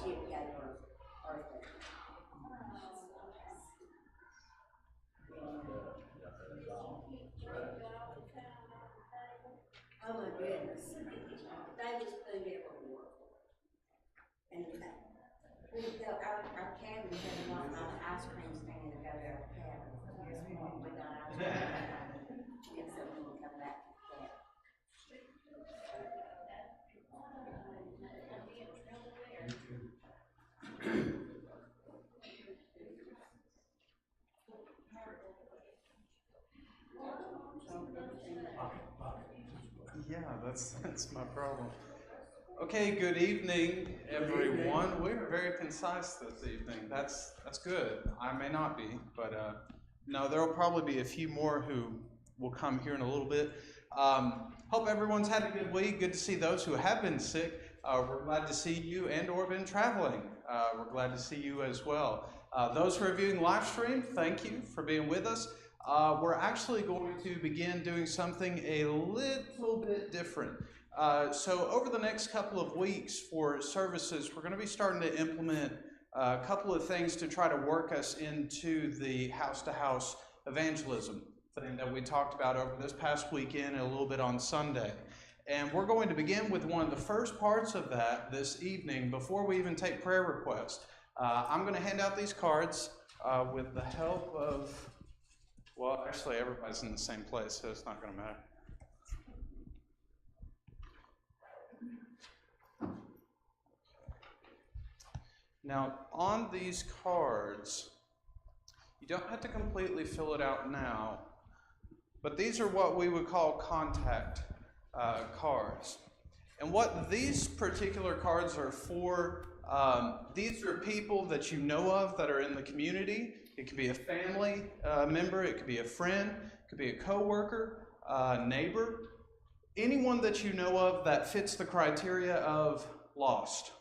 she had her birthday. Oh my goodness. They just food everywhere. And our cabin had a lot of ice cream stand to go to our cabin. Here's one we got ice cream. And so we will come back to that. Yeah, that's my problem. Okay, good evening, everyone. We're very concise this evening. That's good. I may not be, but no, there will probably be a few more who will come here in a little bit. Hope everyone's had a good week. Good to see those who have been sick. We're glad to see you and or been traveling. We're glad to see you as well. Those who are viewing live stream, thank you for being with us. We're actually going to begin doing something a little bit different. So over the next couple of weeks for services, we're going to be starting to implement a couple of things to try to work us into the house-to-house evangelism thing that we talked about over this past weekend and a little bit on Sunday. And we're going to begin with one of the first parts of that this evening before we even take prayer requests. I'm going to hand out these cards with the help of, well, actually everybody's in the same place, so it's not going to matter. Now, on these cards, you don't have to completely fill it out now, but these are what we would call contact cards. And what these particular cards are for, these are people that you know of that are in the community. It could be a family member, it could be a friend, it could be a coworker, a neighbor, anyone that you know of that fits the criteria of lost.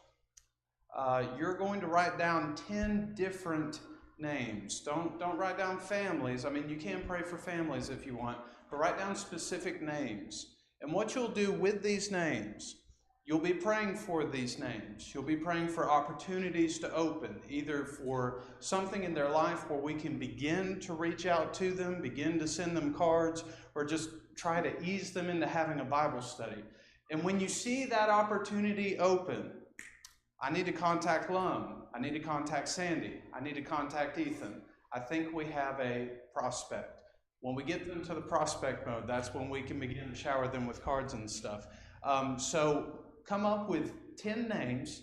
You're going to write down 10 different names. Don't write down families. I mean, you can pray for families if you want, but write down specific names. And what you'll do with these names, you'll be praying for these names. You'll be praying for opportunities to open, either for something in their life where we can begin to reach out to them, begin to send them cards, or just try to ease them into having a Bible study. And when you see that opportunity open, I need to contact Lum. I need to contact Sandy. I need to contact Ethan. I think we have a prospect. When we get them to the prospect mode, that's when we can begin to shower them with cards and stuff. So come up with 10 names.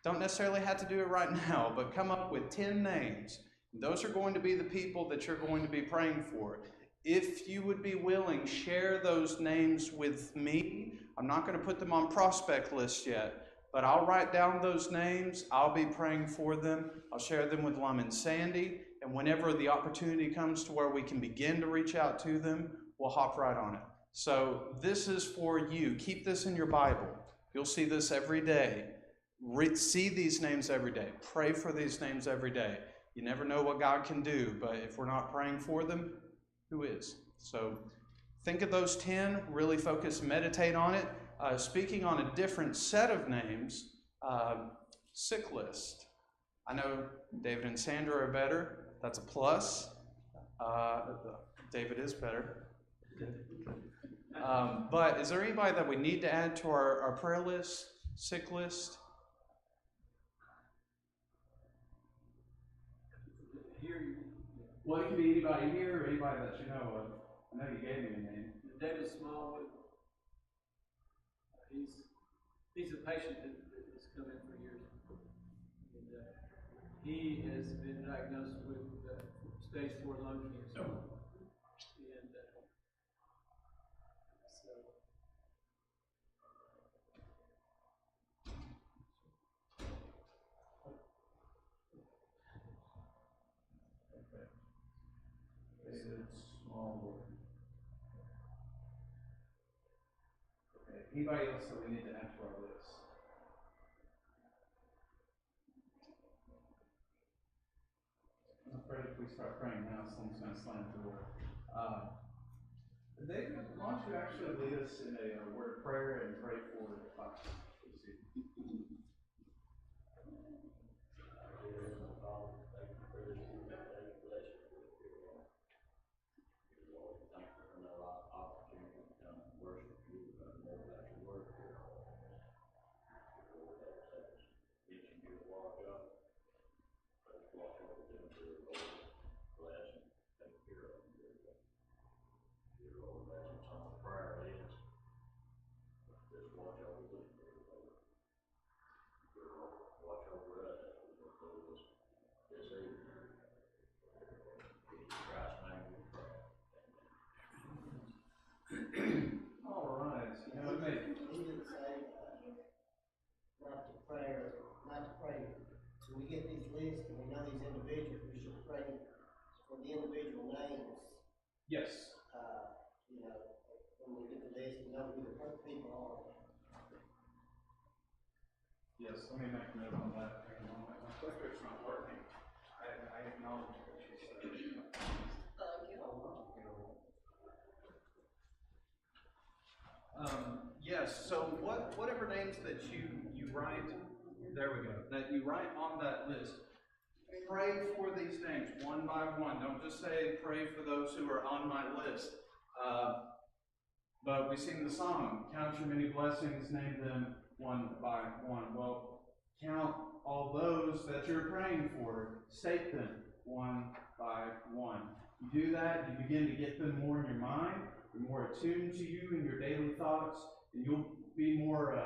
Don't necessarily have to do it right now, but come up with 10 names. Those are going to be the people that you're going to be praying for. If you would be willing, share those names with me. I'm not going to put them on prospect list yet, but I'll write down those names. I'll be praying for them. I'll share them with Lum and Sandy. And whenever the opportunity comes to where we can begin to reach out to them, we'll hop right on it. So this is for you. Keep this in your Bible. You'll see this every day. See these names every day. Pray for these names every day. You never know what God can do, but if we're not praying for them, who is? So think of those 10, really focus, meditate on it. Speaking on a different set of names, sick list. I know David and Sandra are better. That's a plus. David is better. But is there anybody that we need to add to our prayer list, sick list? Here, Well, it can be anybody here or anybody that you know of. I know you gave me a name. David Smallwood. He's a patient that has come in for years, and he has been diagnosed with stage 4 lung cancer. And so David Smallwood. Okay. Anybody else that we need to add to our list? I'm afraid if we start praying now, someone's going to slam the door. David, why don't you actually lead us in a word of prayer and pray for the class? the individual names, Yes. you know, when we get the list, we know who the people are. Yes, let me make a note on that for a moment. My clicker's not working. I acknowledge what you said. Yes, so whatever names that you write, there we go, that you write on that list, pray for these names one by one. Don't just say pray for those who are on my list. But we sing the song, count your many blessings, name them one by one. Well, count all those that you're praying for, state them one by one. You do that, you begin to get them more in your mind, they're more attuned to you in your daily thoughts, and you'll be more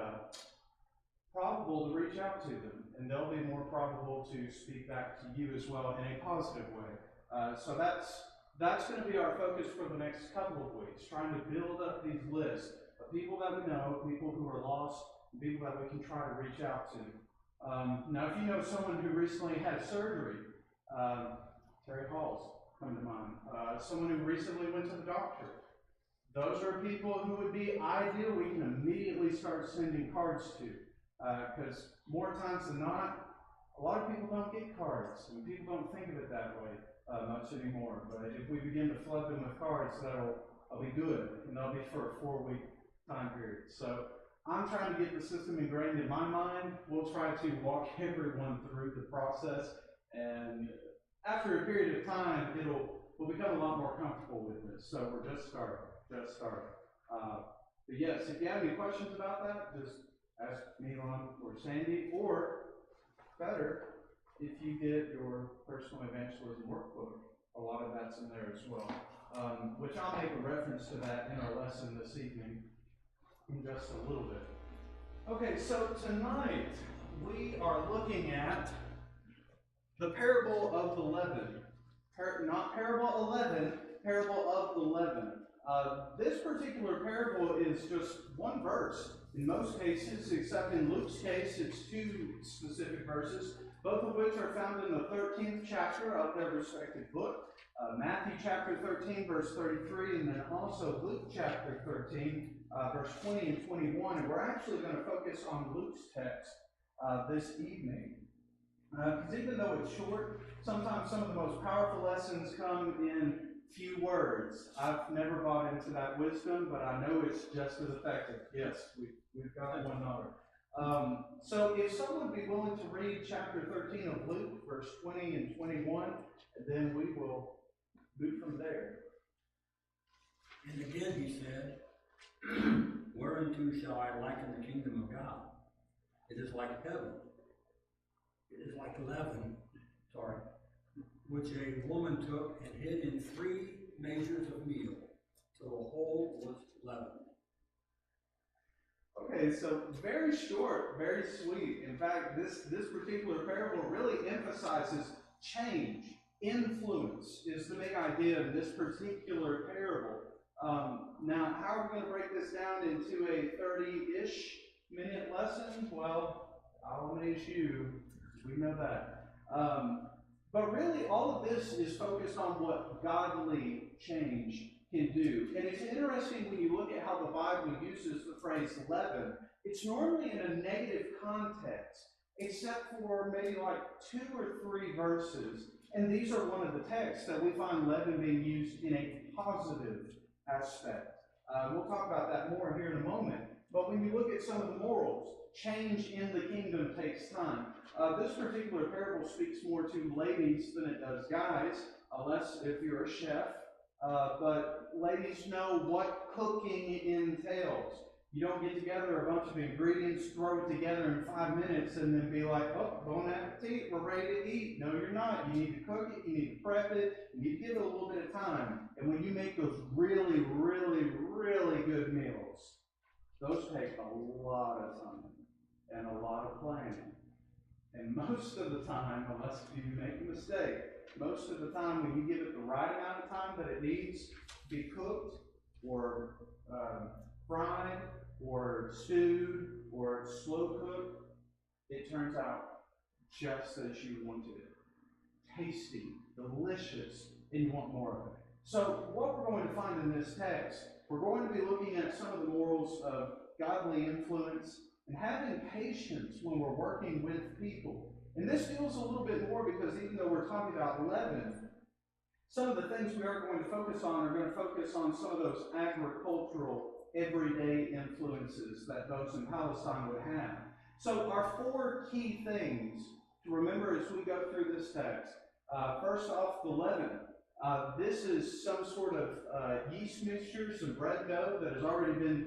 probable to reach out to them, and they'll be more probable to speak back to you as well in a positive way. So that's going to be our focus for the next couple of weeks, trying to build up these lists of people that we know, people who are lost, and people that we can try to reach out to. Now, if you know someone who recently had surgery, Terry Hall's come to mind, someone who recently went to the doctor, those are people who would be ideal we can immediately start sending cards to. Because more times than not, a lot of people don't get cards, and people don't think of it that way much anymore. But if we begin to flood them with cards, that'll be good, and that'll be for a 4-week time period. So I'm trying to get the system ingrained in my mind. We'll try to walk everyone through the process, and after a period of time, we'll become a lot more comfortable with this. So we're just starting. But yes, if you have any questions about that, just ask me or Sandy, or better, if you get your personal evangelism workbook, a lot of that's in there as well, which I'll make a reference to that in our lesson this evening in just a little bit. Okay, so tonight we are looking at the parable of the leaven. Not parable 11, parable of the leaven. This particular parable is just one verse in most cases, except in Luke's case, it's 2 specific verses, both of which are found in the 13th chapter of their respective book. Matthew chapter 13, verse 33, and then also Luke chapter 13, verse 20 and 21. And we're actually going to focus on Luke's text this evening. Because even though it's short, sometimes some of the most powerful lessons come in few words. I've never bought into that wisdom, but I know it's just as effective. Yes, we've got one another. So if someone would be willing to read chapter 13 of Luke, verse 20 and 21, and then we will move from there. And again he said, whereunto shall I liken the kingdom of God? It is like heaven. It is like leaven, which a woman took and hid in 3 measures of meal, till the whole was leavened. Okay, so very short, very sweet. In fact, this particular parable really emphasizes change. Influence is the big idea in this particular parable. Now, how are we going to break this down into a 30-ish minute lesson? Well, I'll amaze you. We know that. But really, all of this is focused on what godly change can do. And it's interesting when you look at how the Bible uses the phrase leaven. It's normally in a negative context, except for maybe like 2 or 3 verses. And these are one of the texts that we find leaven being used in a positive aspect. We'll talk about that more here in a moment. But when you look at some of the morals, change in the kingdom takes time. This particular parable speaks more to ladies than it does guys, unless if you're a chef. But ladies know what cooking entails. You don't get together a bunch of ingredients, throw it together in 5 minutes, and then be like, oh, bon appetit, we're ready to eat. No, you're not. You need to cook it, you need to prep it, you need to give it a little bit of time. And when you make those really, really, really good meals, those take a lot of time and a lot of planning. And most of the time, unless you make a mistake, most of the time when you give it the right amount of time that it needs to be cooked or fried or stewed or slow cooked, it turns out just as you wanted it. Tasty, delicious, and you want more of it. So what we're going to find in this text, we're going to be looking at some of the morals of godly influence and having patience when we're working with people. And this deals a little bit more because even though we're talking about leaven, some of the things we are going to focus on are going to focus on some of those agricultural, everyday influences that those in Palestine would have. So our 4 key things to remember as we go through this text. First off, the leaven. This is some sort of yeast mixture, some bread dough that has already been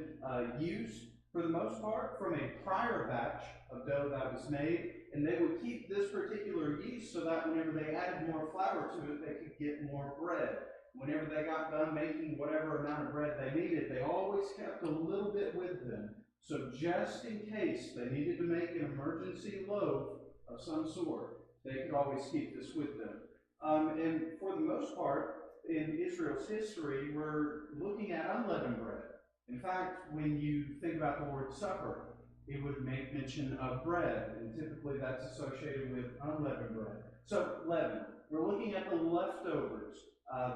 used for the most part from a prior batch of dough that was made. And they would keep this particular yeast so that whenever they added more flour to it, they could get more bread. Whenever they got done making whatever amount of bread they needed, they always kept a little bit with them. So just in case they needed to make an emergency loaf of some sort, they could always keep this with them. And for the most part, in Israel's history, we're looking at unleavened bread. In fact, when you think about the word supper, it would make mention of bread, and typically that's associated with unleavened bread. So, leaven. We're looking at the leftovers,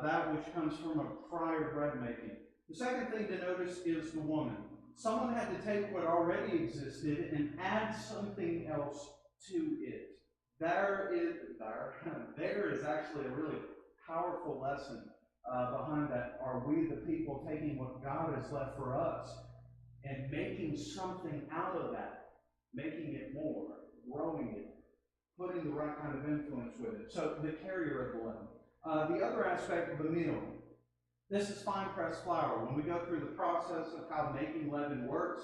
that which comes from a prior bread making. The second thing to notice is the woman. Someone had to take what already existed and add something else to it. There is actually a really powerful lesson behind that. Are we the people taking what God has left for us and making something out of that, making it more, growing it, putting the right kind of influence with it? So the carrier of the leaven. The other aspect of the meal. This is fine pressed flour. When we go through the process of how making leaven works,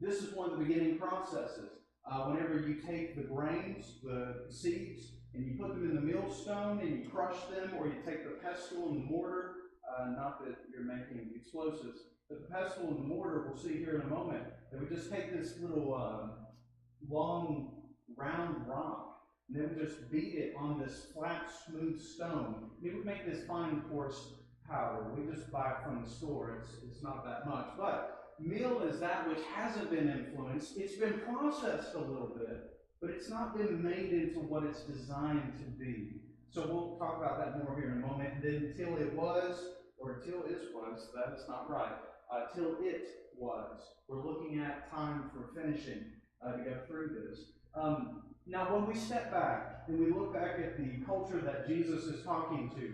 this is one of the beginning processes. Whenever you take the grains, the seeds, and you put them in the millstone and you crush them, or you take the pestle and the mortar, not that you're making explosives, but the pestle and the mortar, we'll see here in a moment, they would just take this little long, round rock, and they would just beat it on this flat, smooth stone. And it would make this fine, coarse powder. We just buy it from the store. It's not that much. But meal is that which hasn't been influenced. It's been processed a little bit, but it's not been made into what it's designed to be. So we'll talk about that more here in a moment. And then till it was, that is not right. Till it was. We're looking at time for finishing to go through this. Now, when we step back and we look back at the culture that Jesus is talking to,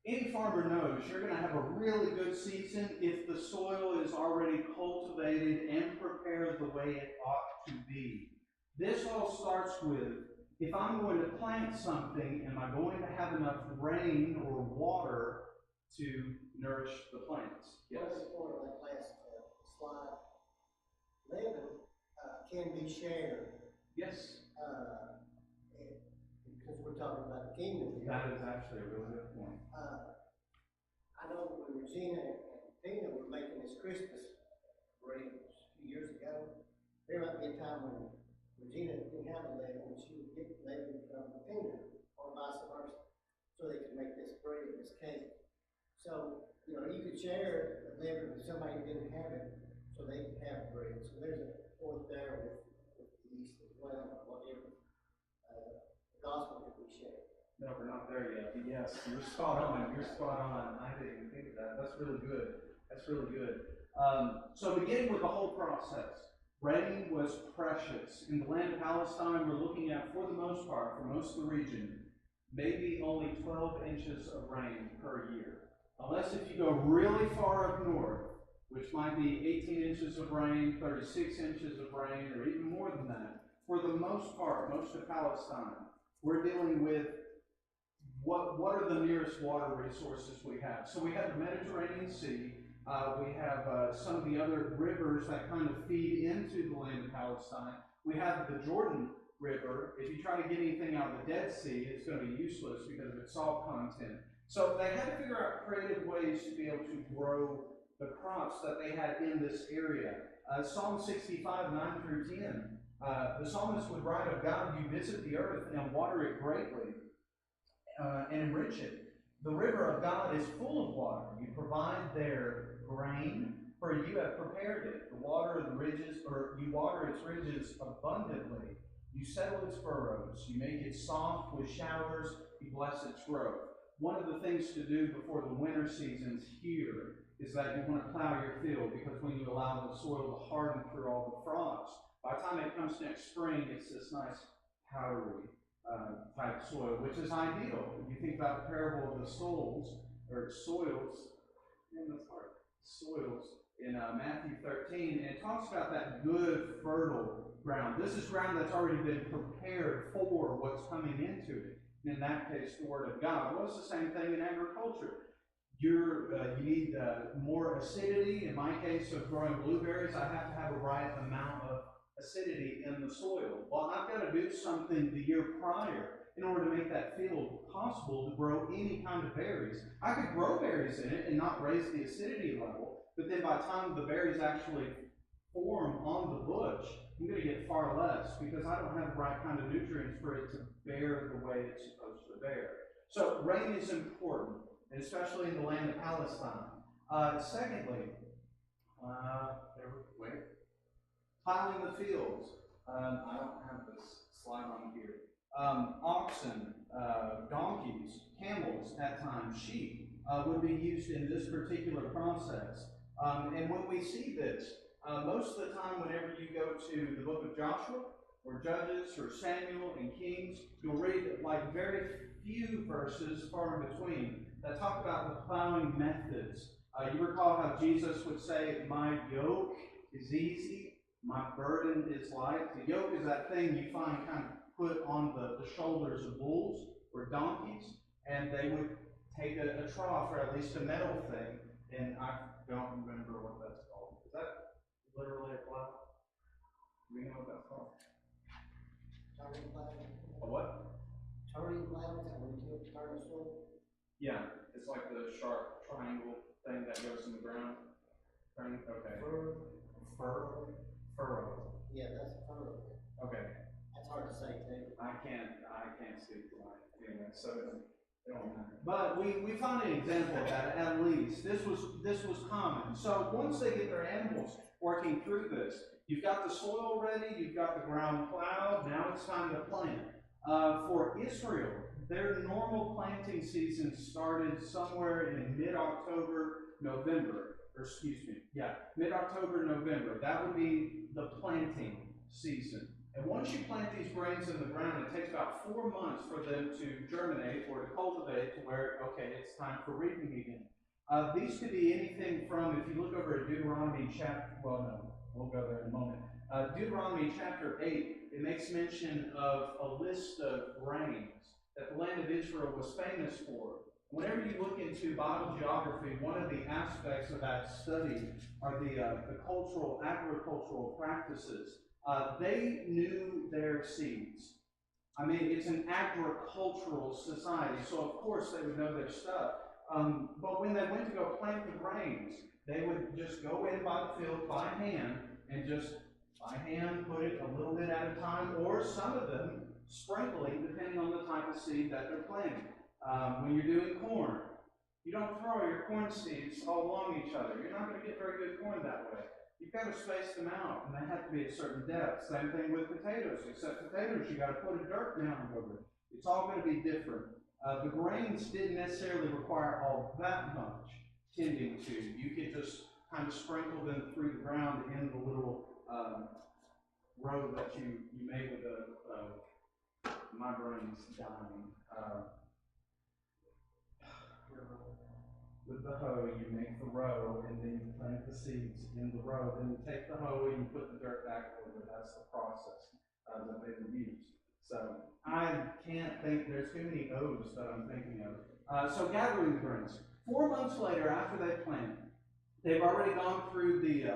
any farmer knows you're going to have a really good season if the soil is already cultivated and prepared the way it ought to be. This all starts with, if I'm going to plant something, am I going to have enough rain or water to nourish the plants? Yes. One point on that last slide, leaven can be shared. Yes. Because we're talking about the kingdom here. That is actually a really good point. I know when Regina and Tina were making this Christmas bread a few years ago, there might be a time when Regina didn't have a leaven and she would get leaven from Tina, or vice versa, so they could make this bread, this cake. So, you could share a leaven with somebody who didn't have it, so they could have bread. So there's a point there with the yeast as well, or whatever gospel that we share. No, we're not there yet. But yes, you're spot on. You're spot on. I didn't even think of that. That's really good. That's really good. So beginning with the whole process, rain was precious. In the land of Palestine, we're looking at, for the most part, for most of the region, maybe only 12 inches of rain per year. Unless if you go really far up north, which might be 18 inches of rain, 36 inches of rain, or even more than that. For the most part, most of Palestine, we're dealing with what are the nearest water resources we have. So we have the Mediterranean Sea. We have some of the other rivers that kind of feed into the land of Palestine. We have the Jordan River. If you try to get anything out of the Dead Sea, it's going to be useless because of its salt content. So they had to figure out creative ways to be able to grow the crops that they had in this area. Psalm 65, 9 through 10. The psalmist would write of God, you visit the earth and water it greatly and enrich it. The river of God is full of water. You provide their grain, for you have prepared it. The water of the ridges, or you water its ridges abundantly. You settle its furrows. You make it soft with showers. You bless its growth. one of the things to do before the winter seasons here is that you want to plow your field, because when you allow the soil to harden through all the frost, by the time it comes next spring, it's this nice powdery type soil, which is ideal. If you think about the parable of the soils in Matthew 13, and it talks about that good, fertile ground. This is ground that's already been prepared for what's coming into it. In that case, the Word of God. Well, it's the same thing in agriculture. You need more acidity. In my case of growing blueberries, I have to have a right amount of acidity in the soil. Well, I've got to do something the year prior in order to make that field possible to grow any kind of berries. I could grow berries in it and not raise the acidity level, but then by the time the berries actually form on the bush, I'm going to get far less because I don't have the right kind of nutrients for it to bear the way it's supposed to bear. So rain is important, and especially in the land of Palestine. Secondly, plowing the fields. I don't have this slide on here. Oxen, donkeys, camels, at times sheep, would be used in this particular process. And when we see this, most of the time whenever you go to the book of Joshua, or Judges, or Samuel, and Kings, you'll read like very few verses far in between that talk about the plowing methods. You recall how Jesus would say, "My yoke is easy, my burden is light." The yoke is that thing you find kind of put on the shoulders of bulls or donkeys, and they would take a trough, or at least a metal thing, and I don't remember what that's called. Is that literally a plow? Do we know what that's called? Turning plow. A what? Turning plow, is that when you turn the soil? Yeah, it's like the sharp triangle thing that goes in the ground. Turning, okay. Furrow. Yeah, that's a furrow. Okay. That's hard to say too. I can't speak tonight. Anyway, so it don't matter. But we found an example of that at least. This was common. So once they get their animals working through this, you've got the soil ready, you've got the ground plowed, now it's time to plant. For Israel, their normal planting season started somewhere in mid-October, November. Mid-October, November. That would be the planting season. And once you plant these grains in the ground, it takes about 4 months for them to germinate or to cultivate to where, okay, it's time for reaping again. These could be anything from, if you look over at Deuteronomy chapter, well, no, we'll go there in a moment. Deuteronomy chapter 8, it makes mention of a list of grains that the land of Israel was famous for. Whenever you look into Bible geography, one of the aspects of that study are the cultural, agricultural practices. They knew their seeds. I mean, it's an agricultural society, so of course they would know their stuff. But when they went to go plant the grains, they would just go in by the field by hand and just by hand put it a little bit at a time, or some of them sprinkling depending on the type of seed that they're planting. When you're doing corn, you don't throw your corn seeds all along each other. You're not going to get very good corn that way. You've got to space them out, and they have to be at a certain depth. Same thing with potatoes. Except potatoes, you got to put a dirt mound over it. It's all going to be different. The grains didn't necessarily require all that much tending to. You could just kind of sprinkle them through the ground in the little row that you made with my brain's dying. With the hoe, you make the row, and then you plant the seeds in the row. Then you take the hoe and you put the dirt back over. That's the process that they would use. So I can't think, there's too many O's that I'm thinking of. So gathering the grains. 4 months later, after they plant, they've already gone through the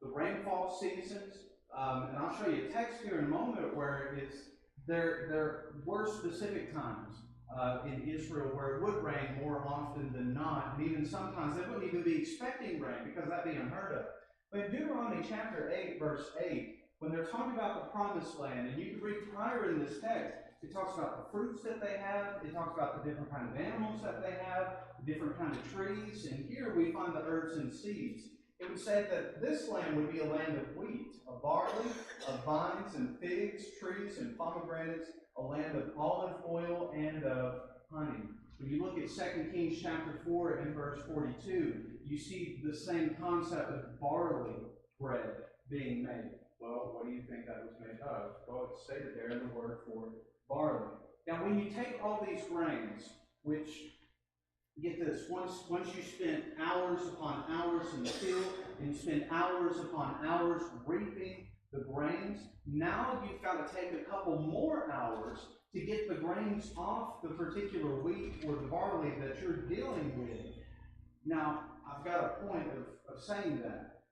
rainfall seasons. And I'll show you a text here in a moment where there were specific times in Israel where it would rain more often than not, and even sometimes they wouldn't even be expecting rain because that'd be unheard of. But in Deuteronomy chapter 8, verse 8, when they're talking about the promised land, and you can read prior in this text, it talks about the fruits that they have, it talks about the different kind of animals that they have, the different kind of trees, and here we find the herbs and seeds. It would say that this land would be a land of wheat, of barley, of vines and figs, trees and pomegranates, a land of olive oil and of honey. When you look at 2 Kings chapter 4 and verse 42, you see the same concept of barley bread being made. Well, what do you think that was made of? Well, it's stated there in the word for barley. Now, when you take all these grains, which, get this, once you spend hours upon hours in the field, and you spend hours upon hours reaping the grains, now you've got to take a couple more hours to get the grains off the particular wheat or the barley that you're dealing with. Now, I've got a point of saying that.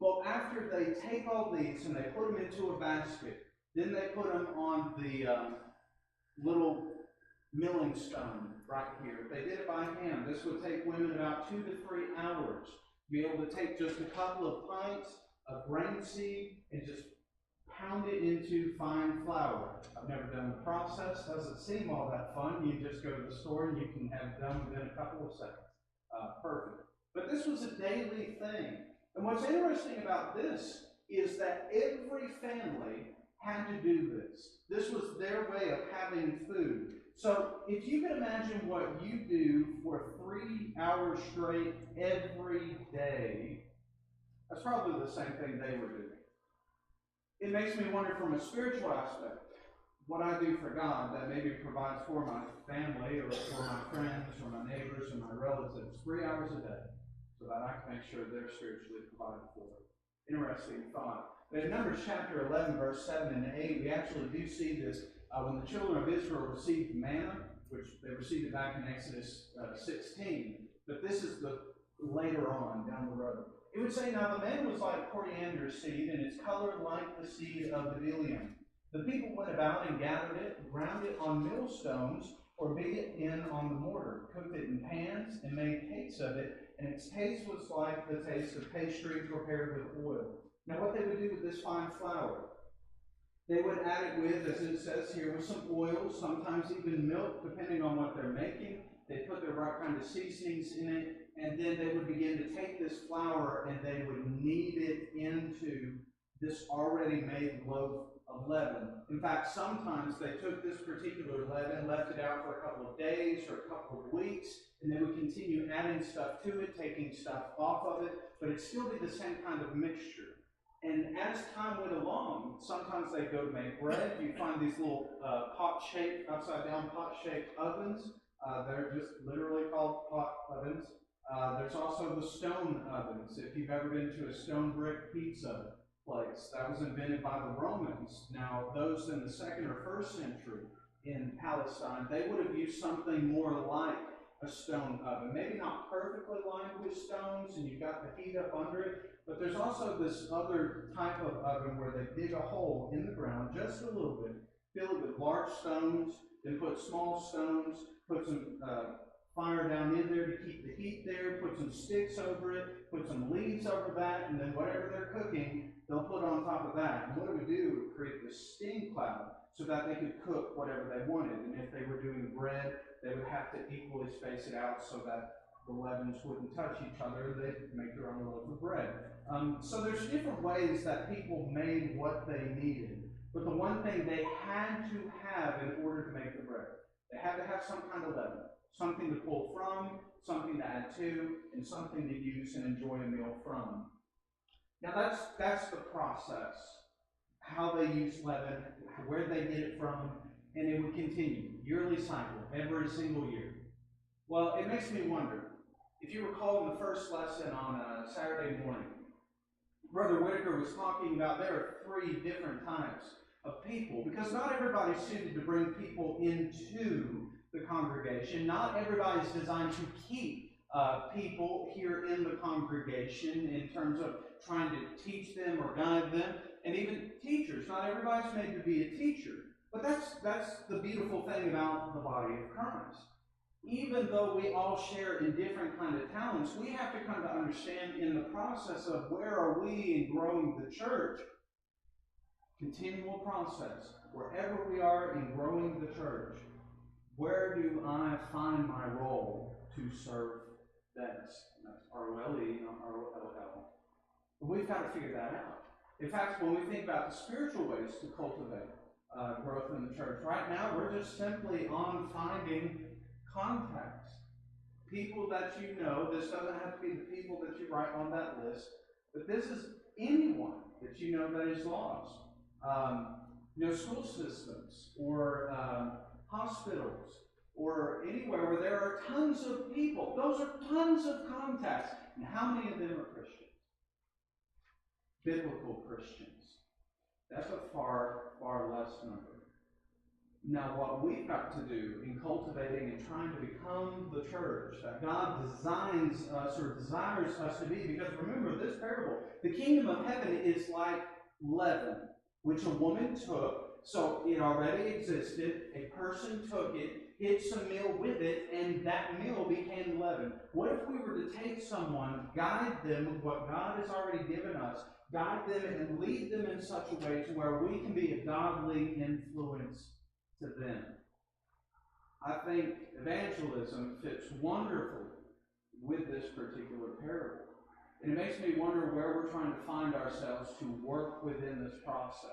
But after they take all these and they put them into a basket, then they put them on the little milling stone right here. If they did it by hand, this would take women about 2 to 3 hours to be able to take just a couple of pints of grain seed and just pound it into fine flour. I've never done the process. Doesn't seem all that fun. You just go to the store and you can have it done within a couple of seconds. Perfect. But this was a daily thing. And what's interesting about this is that every family had to do this. This was their way of having food. So if you can imagine what you do for 3 hours straight every day, that's probably the same thing they were doing. It makes me wonder from a spiritual aspect, what I do for God that maybe provides for my family or for my friends or my neighbors or my relatives 3 hours a day so that I can make sure they're spiritually provided for. Interesting thought. But in Numbers chapter 11, verse 7 and 8, we actually do see this when the children of Israel received manna, which they received it back in Exodus 16. But this is the later on down the road. It would say, now the manna was like coriander seed, and its color like the seed of the bdellium. The people went about and gathered it, ground it on millstones, or beat it in on the mortar, cooked it in pans, and made cakes of it, and its taste was like the taste of pastry prepared with oil. Now what they would do with this fine flour, they would add it with, as it says here, with some oil, sometimes even milk, depending on what they're making. They put the right kind of seasonings in it, and then they would begin to take this flour and they would knead it into this already made loaf of leaven. In fact, sometimes they took this particular leaven, left it out for a couple of days or a couple of weeks, and they would continue adding stuff to it, taking stuff off of it, but it'd still be the same kind of mixture. And as time went along, sometimes they'd go to make bread. You find these little pot-shaped, upside-down pot-shaped ovens. They're just literally called pot ovens. There's also the stone ovens. If you've ever been to a stone brick pizza place, that was invented by the Romans. Now, those in the 2nd or 1st century in Palestine, they would have used something more like a stone oven. Maybe not perfectly lined with stones, and you've got the heat up under it, but there's also this other type of oven where they dig a hole in the ground just a little bit, fill it with large stones, then put small stones, put some fire down in there to keep the heat there, put some sticks over it, put some leaves over that, and then whatever they're cooking, they'll put on top of that. And what it would do, it would create this steam cloud so that they could cook whatever they wanted. And if they were doing bread, they would have to equally space it out so that the leavens wouldn't touch each other. They'd make their own loaf of bread. So there's different ways that people made what they needed. But the one thing they had to have in order to make the bread, they had to have some kind of leaven. Something to pull from, something to add to, and something to use and enjoy a meal from. Now that's the process. How they used leaven, where they get it from, and it would continue. Yearly cycle, every single year. Well, it makes me wonder, if you recall in the first lesson on Saturday morning, Brother Whitaker was talking about there are 3 different types of people, because not everybody's suited to bring people into the congregation. Not everybody's designed to keep people here in the congregation in terms of trying to teach them or guide them. And even teachers, not everybody's made to be a teacher. But that's the beautiful thing about the body of Christ. Even though we all share in different kind of talents, we have to kind of understand in the process of where are we in growing the church, continual process, wherever we are in growing the church, where do I find my role to serve best? That's R-O-L-E, not R-O-L-L. We've got to figure that out. In fact, when we think about the spiritual ways to cultivate growth in the church, right now we're just simply on finding Contacts. People that you know. This doesn't have to be the people that you write on that list, but this is anyone that you know that is lost. School systems or hospitals or anywhere where there are tons of people. Those are tons of contacts. And how many of them are Christians? Biblical Christians. That's a far, far less number. Now, what we've got to do in cultivating and trying to become the church that God designs us or desires us to be, because remember this parable, the kingdom of heaven is like leaven, which a woman took, so it already existed, a person took it, hit some meal with it, and that meal became leaven. What if we were to take someone, guide them with what God has already given us, guide them and lead them in such a way to where we can be a godly influence to them? I think evangelism fits wonderfully with this particular parable. And it makes me wonder where we're trying to find ourselves to work within this process.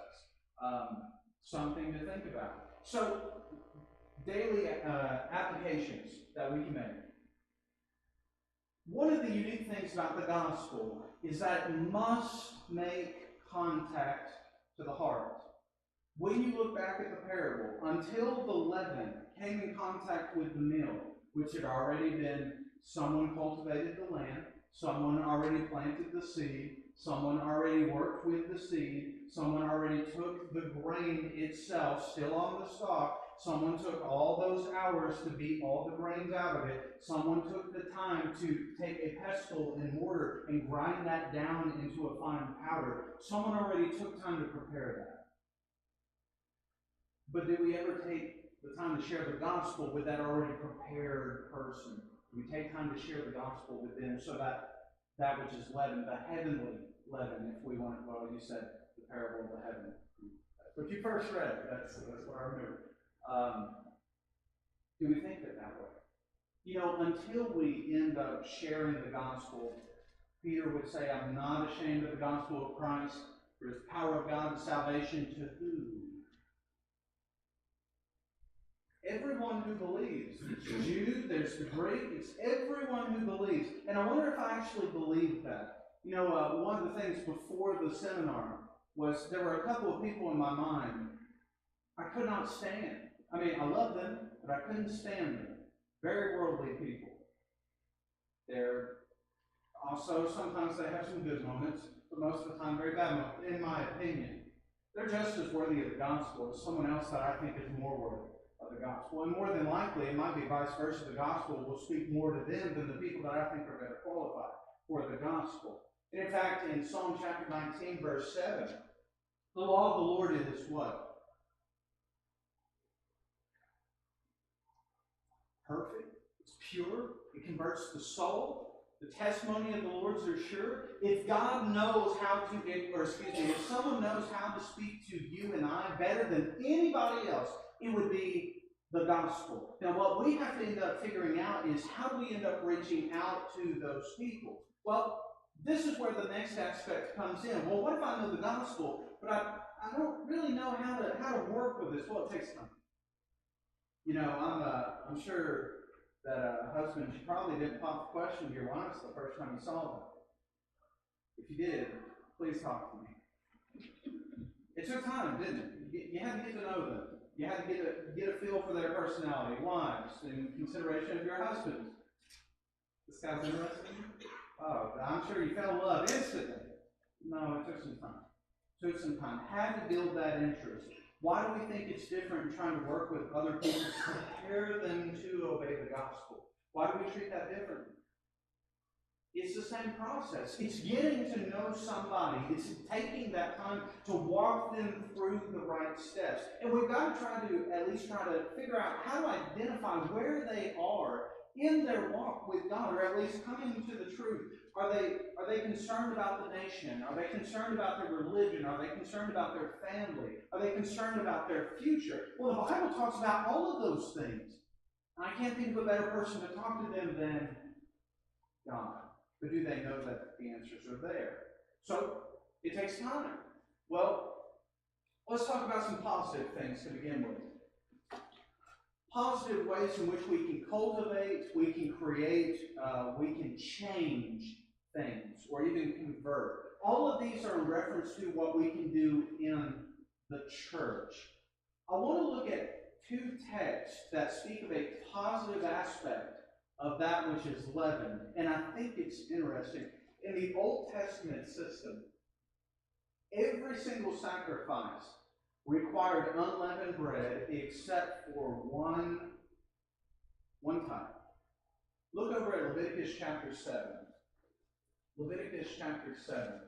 Something to think about. So, daily applications that we can make. One of the unique things about the gospel is that it must make contact to the heart. When you look back at the parable, until the leaven came in contact with the meal, which had already been someone cultivated the land, someone already planted the seed, someone already worked with the seed, someone already took the grain itself, still on the stalk, someone took all those hours to beat all the grains out of it, someone took the time to take a pestle and mortar and grind that down into a fine powder. Someone already took time to prepare that. But did we ever take the time to share the gospel with that already prepared person? We take time to share the gospel with them so that that which is leaven, the heavenly leaven, if we want, well, you said the parable of the heaven. That's what you first read. That's what I remember. Do we think that way? Until we end up sharing the gospel, Peter would say, I'm not ashamed of the gospel of Christ, for his power of God and salvation to who? Everyone who believes. It's Jew, there's the Greek, it's everyone who believes. And I wonder if I actually believe that. One of the things before the seminar was there were a couple of people in my mind I could not stand. I mean, I love them, but I couldn't stand them. Very worldly people. They're also, sometimes they have some good moments, but most of the time very bad moments, in my opinion. They're just as worthy of the gospel as someone else that I think is more worthy of the gospel. And more than likely, it might be vice versa. The gospel will speak more to them than the people that I think are better qualified for the gospel. And in fact, in Psalm chapter 19, verse 7, the law of the Lord is what? Perfect. It's pure. It converts the soul. The testimony of the Lord's are sure. If God knows how to, if someone knows how to speak to you and I better than anybody else, it would be the gospel. Now, what we have to end up figuring out is how do we end up reaching out to those people? Well, this is where the next aspect comes in. Well, what if I know the gospel, but I don't really know how to work with this? Well, it takes time. I'm sure that husbands, you probably didn't pop the question to your wives the first time you saw them. If you did, please talk to me. It took time, didn't it? You had to get to know them. You had to get a feel for their personality. Wives, in consideration of your husbands. This guy's interested in you? Oh, I'm sure you fell in love instantly. No, it took some time. Had to build that interest. Why do we think it's different in trying to work with other people to prepare them to obey the gospel? Why do we treat that differently? It's the same process. It's getting to know somebody. It's taking that time to walk them through the right steps. And we've got to at least try to figure out how to identify where they are in their walk with God, or at least coming to the truth. Are they concerned about the nation? Are they concerned about their religion? Are they concerned about their family? Are they concerned about their future? Well, the Bible talks about all of those things. And I can't think of a better person to talk to them than God. But do they know that the answers are there? So, it takes time. Well, let's talk about some positive things to begin with. positive ways in which we can cultivate, we can create, we can change things, or even convert. All of these are in reference to what we can do in the church. I want to look at two texts that speak of a positive aspect of that which is leavened, and I think it's interesting. In the Old Testament system, every single sacrifice required unleavened bread except for one type. Look over at Leviticus chapter 7. Leviticus chapter 7.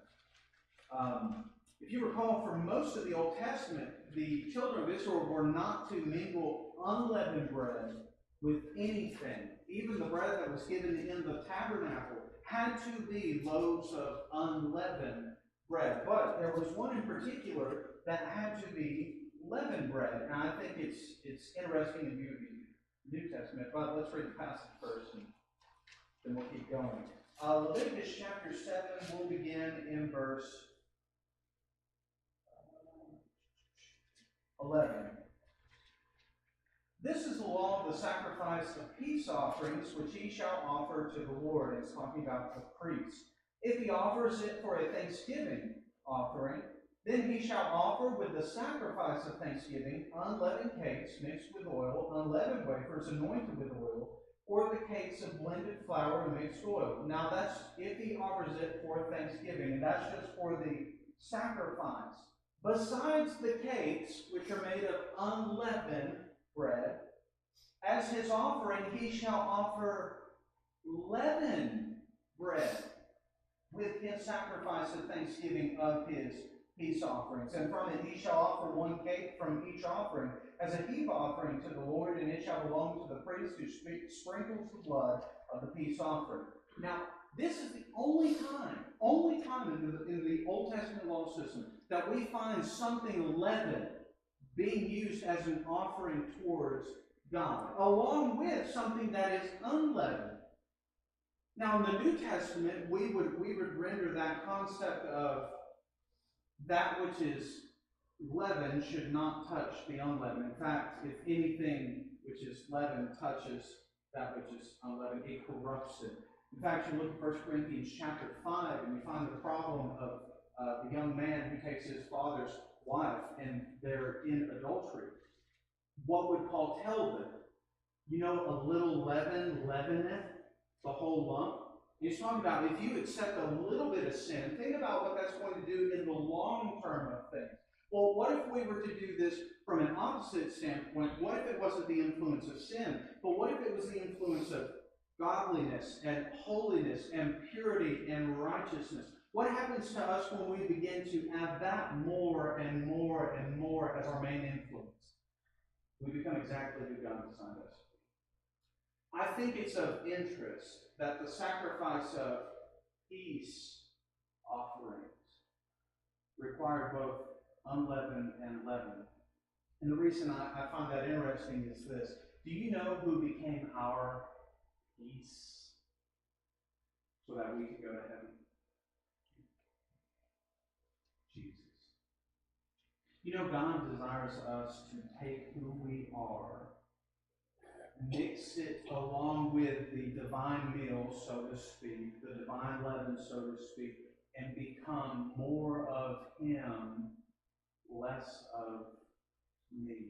If you recall, for most of the Old Testament, the children of Israel were not to mingle unleavened bread with anything. Even the bread that was given in the tabernacle had to be loaves of unleavened bread. But there was one in particular that had to be leavened bread. And I think it's interesting in view of the New Testament. But let's read the passage first, and then we'll keep going. Leviticus chapter 7, we'll begin in verse 11. This is the law of the sacrifice of peace offerings, which he shall offer to the Lord. It's talking about the priest. If he offers it for a thanksgiving offering, then he shall offer with the sacrifice of thanksgiving unleavened cakes mixed with oil, unleavened wafers anointed with oil, or the cakes of blended flour and mixed oil. Now that's if he offers it for thanksgiving, and that's just for the sacrifice. Besides the cakes, which are made of unleavened bread, as his offering he shall offer leavened bread with his sacrifice of thanksgiving of his peace offerings. And from it he shall offer one cake from each offering as a heave offering to the Lord, and it shall belong to the priest who sprinkles the blood of the peace offering. Now, this is the only time in the Old Testament law system that we find something leavened being used as an offering towards God, along with something that is unleavened. Now, in the New Testament, we would render that concept of that which is leavened should not touch the unleavened. In fact, if anything which is leavened touches that which is unleavened, it corrupts it. In fact, you look at 1 Corinthians chapter 5, and you find the problem of the young man who takes his father's wife, and they're in adultery. What would Paul tell them? You know, a little leaven leaveneth the whole lump. He's talking about if you accept a little bit of sin, think about what that's going to do in the long term of things. Well, what if we were to do this from an opposite standpoint? What if it wasn't the influence of sin, but what if it was the influence of godliness and holiness and purity and righteousness? What happens to us when we begin to add that more and more and more as our main influence? We become exactly who God designed us. I think it's of interest that the sacrifice of peace offerings required both unleavened and leavened. And the reason I find that interesting is this. Do you know who became our peace so that we could go to heaven? Jesus. You know, God desires us to take who we are, mix it along with the divine meal, so to speak, the divine leaven, so to speak, and become more of Him, less of me.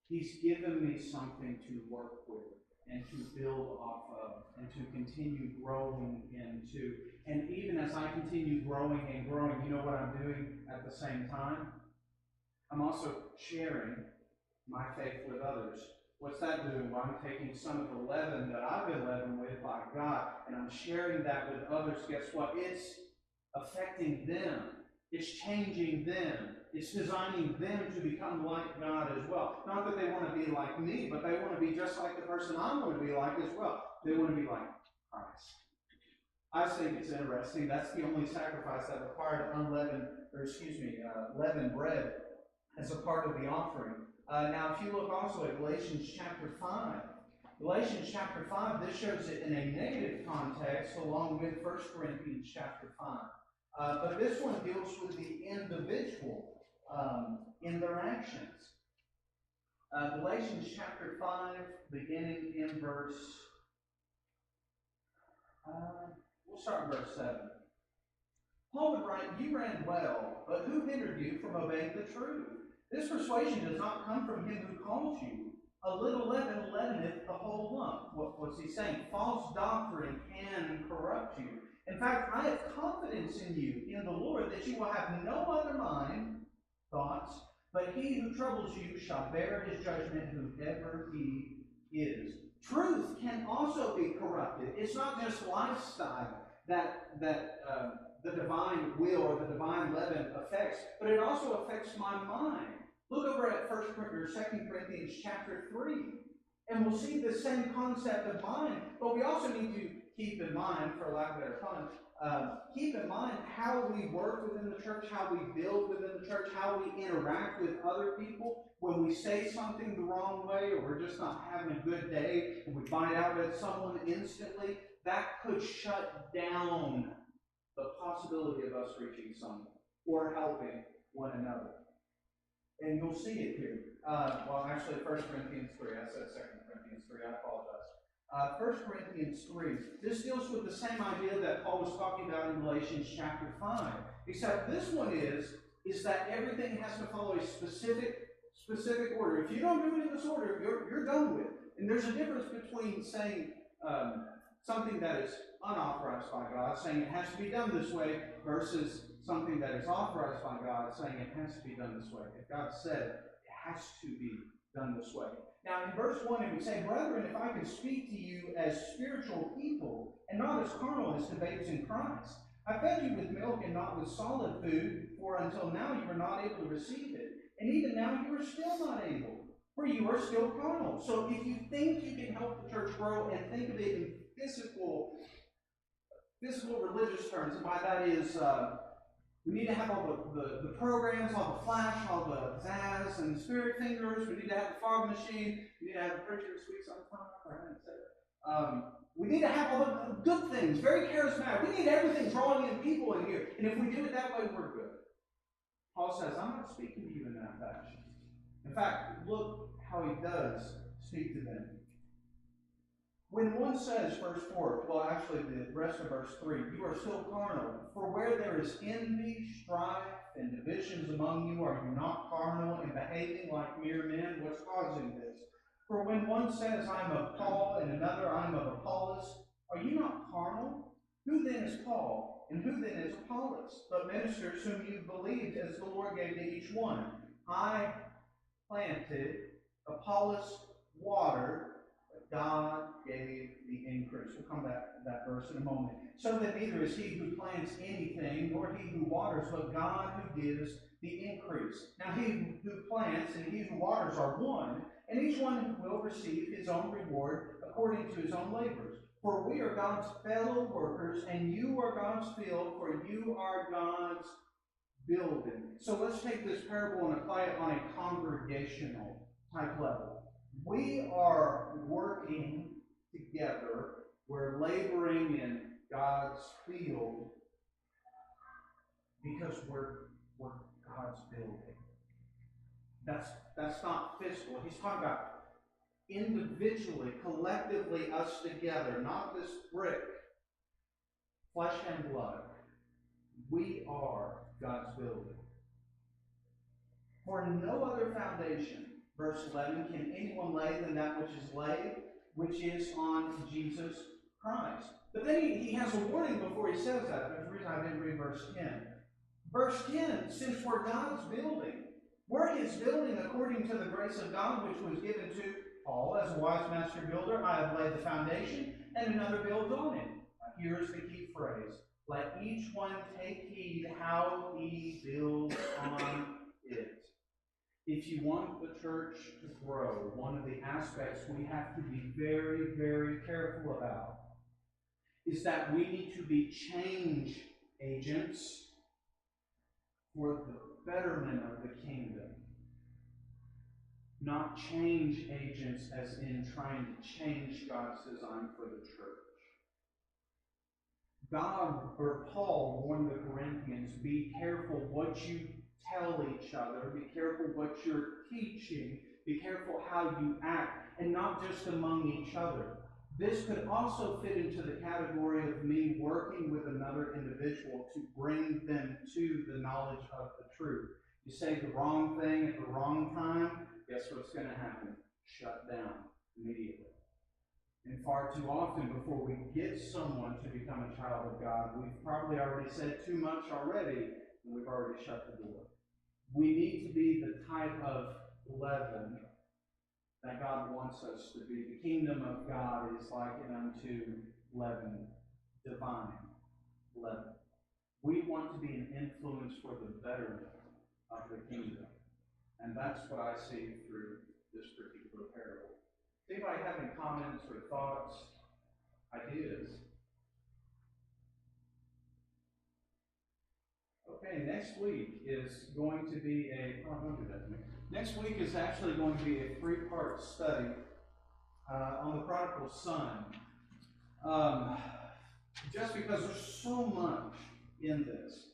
He's given me something to work with and to build off of and to continue growing into. And even as I continue growing and growing, you know what I'm doing at the same time? I'm also sharing my faith with others. What's that doing? Well, I'm taking some of the leaven that I've been leavened with by God, and I'm sharing that with others. Guess what? It's affecting them. It's changing them. It's designing them to become like God as well. Not that they want to be like me, but they want to be just like the person I'm going to be like as well. They want to be like Christ. I think it's interesting. That's the only sacrifice that required leavened bread as a part of the offering. Now, if you look also at Galatians chapter 5, Galatians chapter 5, this shows it in a negative context along with 1 Corinthians chapter 5. But this one deals with the individual in their actions. Galatians chapter 5, beginning in verse, we'll start in verse 7. Paul would write, "You ran well, but who hindered you from obeying the truth? This persuasion does not come from him who calls you. A little leaven leaveneth the whole lump." What's he saying? False doctrine can corrupt you. In fact, I have confidence in you, in the Lord, that you will have no other mind, thoughts, but he who troubles you shall bear his judgment, whoever he is. Truth can also be corrupted. It's not just lifestyle that the divine will or the divine leaven affects, but it also affects my mind. Look over at 1 Corinthians, 2 Corinthians chapter 3, and we'll see the same concept of mind, but we also need to keep in mind, for lack of a better pun, keep in mind how we work within the church, how we build within the church, how we interact with other people. When we say something the wrong way, or we're just not having a good day, and we find out at someone instantly, that could shut down the possibility of us reaching someone or helping one another. And you'll see it here. Actually, 1 Corinthians 3. I said 2 Corinthians 3. I apologize. 1 Corinthians 3. This deals with the same idea that Paul was talking about in Galatians chapter 5. Except this one is that everything has to follow a specific order. If you don't do it in this order, you're done with. And there's a difference between saying something that is unauthorized by God, saying it has to be done this way, versus something that is authorized by God, saying it has to be done this way. If God said it has to be done this way. Now, in verse 1, it would say, "Brethren, if I can speak to you as spiritual people, and not as carnal as to babes in Christ, I fed you with milk and not with solid food, for until now you were not able to receive it. And even now you are still not able, for you are still carnal." So if you think you can help the church grow and think of it in physical religious terms, and by that is we need to have all the programs, all the flash, all the zazz and spirit fingers. We need to have the fog machine. We need to have the preacher who speaks on time. We need to have all the good things, very charismatic. We need everything drawing in people in here. And if we do it that way, we're good. Paul says, I'm not speaking to you in that fashion. In fact, look how he does speak to them. When one says, verse 4, well, actually the rest of verse 3, you are still carnal. For where there is envy, strife, and divisions among you, are you not carnal and behaving like mere men? What's causing this? For when one says, I am of Paul, and another, I am of Apollos, are you not carnal? Who then is Paul, and who then is Apollos? But ministers whom you believed as the Lord gave to each one. I planted, Apollos watered, God gave the increase. We'll come back to that verse in a moment. So that neither is he who plants anything, nor he who waters, but God who gives the increase. Now he who plants and he who waters are one, and each one will receive his own reward according to his own labors. For we are God's fellow workers, and you are God's field, for you are God's building. So let's take this parable and apply it on a congregational type level. We are working together. We're laboring in God's field because we're God's building. That's not physical. He's talking about individually, collectively, us together, not this brick, flesh and blood. We are God's building. For no other foundation, verse 11, can anyone lay than that which is laid, which is on Jesus Christ. But then he has a warning before he says that. There's a reason I didn't read verse 10. Verse 10, since we're God's building, we're his building according to the grace of God, which was given to Paul as a wise master builder. I have laid the foundation, and another builds on it. Here's the key phrase. Let each one take heed how he builds on it. If you want the church to grow, one of the aspects we have to be very, very careful about is that we need to be change agents for the betterment of the kingdom. Not change agents as in trying to change God's design for the church. Paul warned the Corinthians, be careful what you tell each other, be careful what you're teaching, Be careful how you act, and not just among each other. This could also fit into the category of me working with another individual to bring them to the knowledge of the truth. You say the wrong thing at the wrong time, guess what's going to happen? Shut down immediately. And far too often, before we get someone to become a child of God, we've probably already said too much already, and we've already shut the door. We need to be the type of leaven that God wants us to be. The kingdom of God is likened unto leaven, divine leaven. We want to be an influence for the betterment of the kingdom. And that's what I see through this particular parable. Anybody have any comments or thoughts, ideas? Okay, next week is going to be don't do that to me. Next week is actually going to be a 3-part study on the prodigal son. Just because there's so much in this.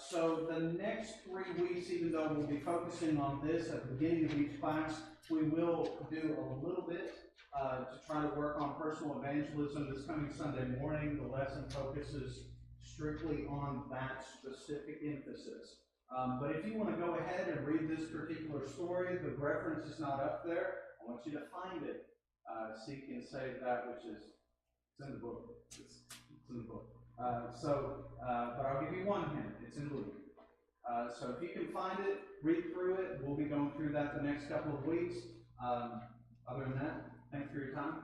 So the next 3 weeks, even though we'll be focusing on this at the beginning of each class, we will do a little bit to try to work on personal evangelism. This coming Sunday morning, the lesson focuses strictly on that specific emphasis. But if you want to go ahead and read this particular story, the reference is not up there. I want you to find it. Seek and save that which is in the book. It's in the book. But I'll give you one hint. It's in Luke. So if you can find it, read through it. We'll be going through that the next couple of weeks. Other than that, thanks for your time.